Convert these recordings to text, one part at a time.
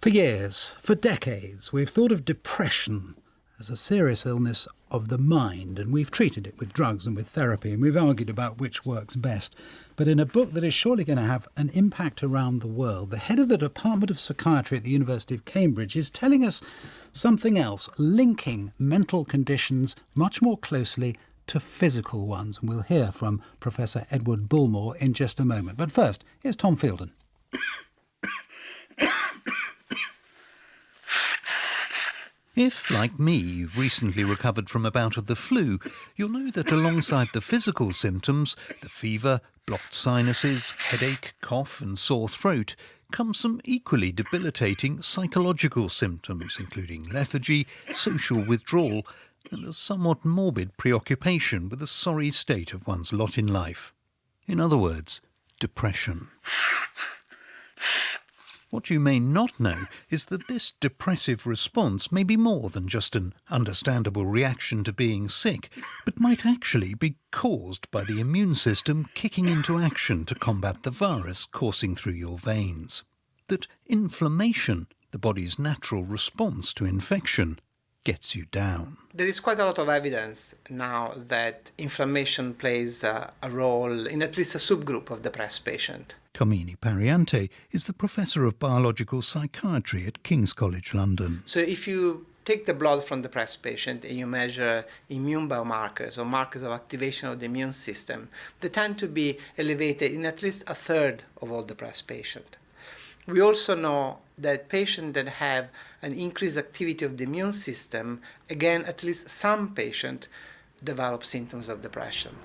For years, for decades, we've thought of depression as a serious illness of the mind, and we've treated it with drugs and with therapy, and we've argued about which works best. But in a book that is surely going to have an impact around the world, the head of the Department of Psychiatry at the University of Cambridge is telling us something else, linking mental conditions much more closely to physical ones. And we'll hear from Professor Edward Bulmore in just a moment. But first, here's Tom Fielden. If, like me, you've recently recovered from a bout of the flu, you'll know that alongside the physical symptoms, the fever, blocked sinuses, headache, cough and sore throat, come some equally debilitating psychological symptoms, including lethargy, social withdrawal, and a somewhat morbid preoccupation with the sorry state of one's lot in life. In other words, depression. What you may not know is that this depressive response may be more than just an understandable reaction to being sick, but might actually be caused by the immune system kicking into action to combat the virus coursing through your veins. That inflammation, the body's natural response to infection, gets you down. There is quite a lot of evidence now that inflammation plays a role in at least a subgroup of depressed patients. Carmini Pariante is the Professor of Biological Psychiatry at King's College London. So if you take the blood from the depressed patient and you measure immune biomarkers or markers of activation of the immune system, they tend to be elevated in at least a third of all depressed patients. We also know that patients that have an increased activity of the immune system, again, at least some patients develop symptoms of depression.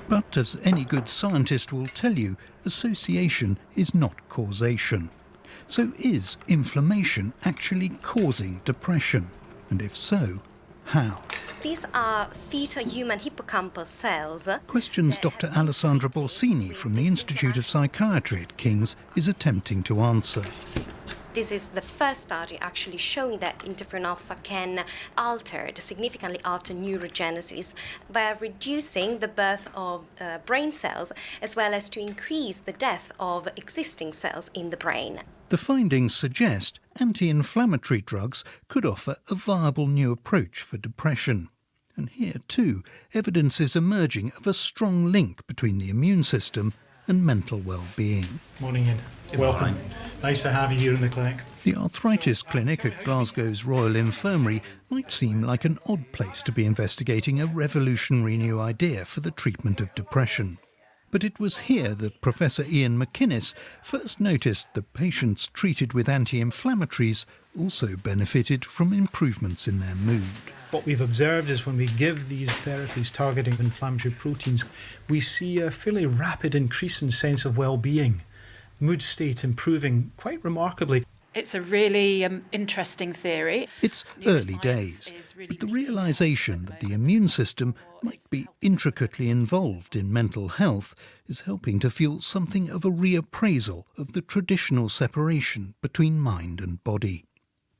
But as any good scientist will tell you, association is not causation. So is inflammation actually causing depression? And if so, how? These are fetal human hippocampal cells. Questions Dr. Alessandra Borsini from the Institute of Psychiatry at King's is attempting to answer. This is the first study actually showing that interferon alpha can significantly alter neurogenesis by reducing the birth of brain cells as well as to increase the death of existing cells in the brain. The findings suggest anti-inflammatory drugs could offer a viable new approach for depression. And here, too, evidence is emerging of a strong link between the immune system and mental well-being. Morning, Ian. Welcome. Nice to have you here in the clinic. The arthritis clinic at Glasgow's Royal Infirmary might seem like an odd place to be investigating a revolutionary new idea for the treatment of depression. But it was here that Professor Ian McInnes first noticed that patients treated with anti-inflammatories also benefited from improvements in their mood. What we've observed is when we give these therapies targeting inflammatory proteins, we see a fairly rapid increase in sense of well-being, mood state improving quite remarkably. It's a really interesting theory. It's early days, but the realisation that the immune system might be intricately involved in mental health is helping to fuel something of a reappraisal of the traditional separation between mind and body.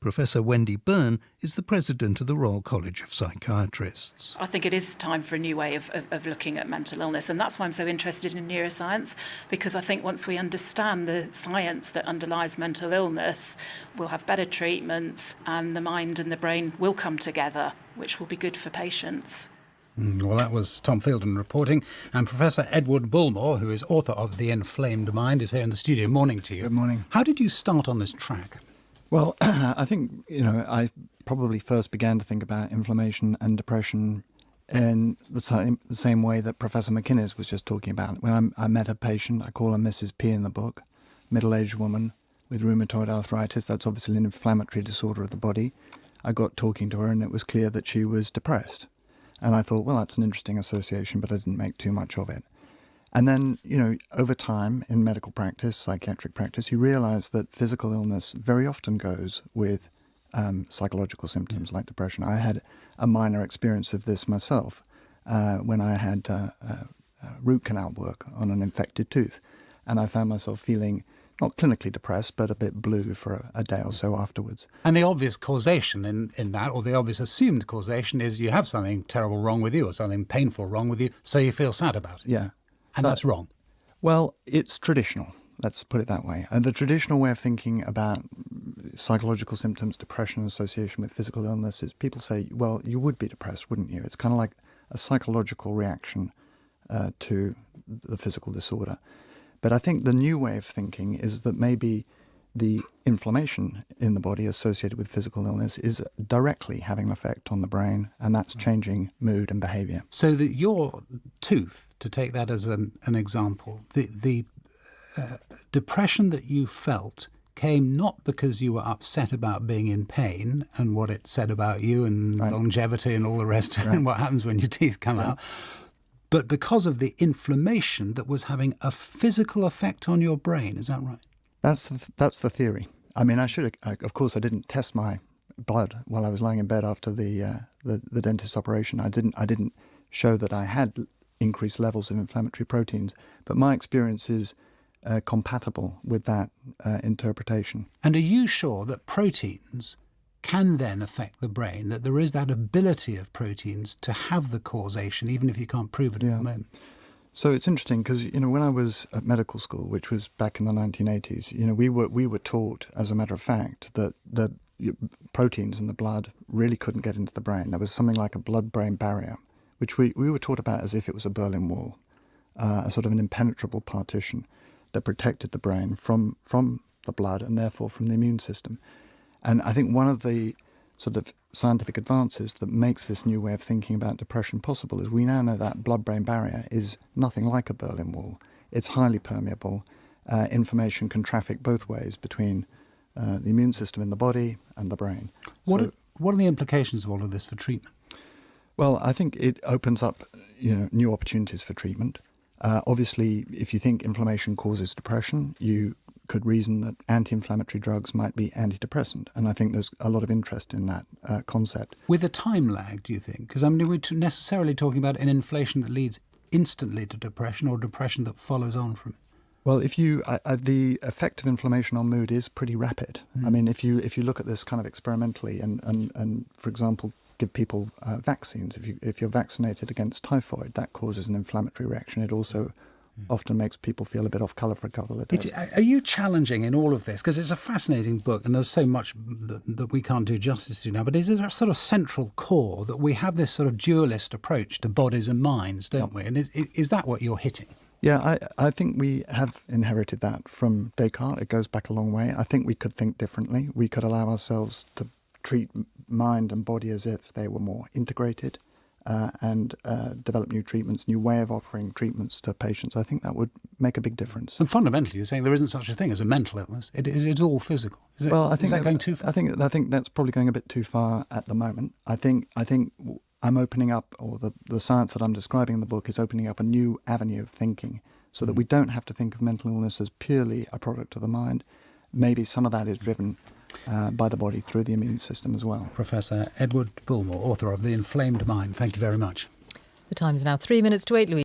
Professor Wendy Byrne is the president of the Royal College of Psychiatrists. I think it is time for a new way of looking at mental illness, and that's why I'm so interested in neuroscience, because I think once we understand the science that underlies mental illness, we'll have better treatments and the mind and the brain will come together, which will be good for patients. Well, that was Tom Fielden reporting, and Professor Edward Bulmore, who is author of The Inflamed Mind, is here in the studio. Morning to you. Good morning. How did you start on this track? Well, I think, I probably first began to think about inflammation and depression in the same way that Professor McInnes was just talking about. When I met a patient, I call her Mrs. P in the book, middle-aged woman with rheumatoid arthritis. That's obviously an inflammatory disorder of the body. I got talking to her and it was clear that she was depressed. And I thought, well, that's an interesting association, but I didn't make too much of it. And then, over time in medical practice, psychiatric practice, you realise that physical illness very often goes with psychological symptoms like depression. I had a minor experience of this myself when I had root canal work on an infected tooth. And I found myself feeling not clinically depressed, but a bit blue for a day or so afterwards. And the obvious causation in that, or the obvious assumed causation, is you have something terrible wrong with you or something painful wrong with you, so you feel sad about it. Yeah. And that's wrong. Well, it's traditional. let's put it that way. And the traditional way of thinking about psychological symptoms, depression in association with physical illness is people say, well, you would be depressed, wouldn't you? It's kind of like a psychological reaction to the physical disorder. But I think the new way of thinking is that maybe the inflammation in the body associated with physical illness is directly having an effect on the brain, and that's changing mood and behaviour. So that your tooth, to take that as an example, the depression that you felt came not because you were upset about being in pain and what it said about you and longevity and all the rest and what happens when your teeth come out, but because of the inflammation that was having a physical effect on your brain. Is that right? That's the theory. I mean, of course, I didn't test my blood while I was lying in bed after the dentist's operation. I didn't show that I had increased levels of inflammatory proteins, but my experience is compatible with that interpretation. And are you sure that proteins can then affect the brain, that there is that ability of proteins to have the causation, even if you can't prove it at the moment? So it's interesting because, when I was at medical school, which was back in the 1980s, we were taught, as a matter of fact, that the proteins in the blood really couldn't get into the brain. There was something like a blood-brain barrier, which we were taught about as if it was a Berlin Wall, a sort of an impenetrable partition that protected the brain from the blood and therefore from the immune system. And I think one of the sort of scientific advances that makes this new way of thinking about depression possible is we now know that blood-brain barrier is nothing like a Berlin Wall. It's highly permeable. Information can traffic both ways between the immune system in the body and the brain. What are the implications of all of this for treatment? Well, I think it opens up new opportunities for treatment. Obviously, if you think inflammation causes depression, you could reason that anti-inflammatory drugs might be antidepressant. And I think there's a lot of interest in that concept. With a time lag, do you think? Because we're necessarily talking about an inflation that leads instantly to depression or depression that follows on from it. Well, the effect of inflammation on mood is pretty rapid. I mean, if you look at this kind of experimentally and for example, give people vaccines. If you're vaccinated against typhoid, that causes an inflammatory reaction. It also often makes people feel a bit off colour for a couple of days. Are you challenging in all of this? Because it's a fascinating book and there's so much that we can't do justice to now, but is there a sort of central core that we have this sort of dualist approach to bodies and minds, don't we? And is that what you're hitting? Yeah, I think we have inherited that from Descartes. It goes back a long way. I think we could think differently. We could allow ourselves to treat mind and body as if they were more integrated and develop new treatments, new way of offering treatments to patients. I think that would make a big difference. And fundamentally, you're saying there isn't such a thing as a mental illness. It's all physical. Is that going too far? I think that's probably going a bit too far at the moment. I think I'm opening up, or the science that I'm describing in the book is opening up a new avenue of thinking so that we don't have to think of mental illness as purely a product of the mind. Maybe some of that is driven by the body through the immune system as well. Professor Edward Bulmore, author of The Inflamed Mind. Thank you very much. The time is now 3 minutes to 8, Louise.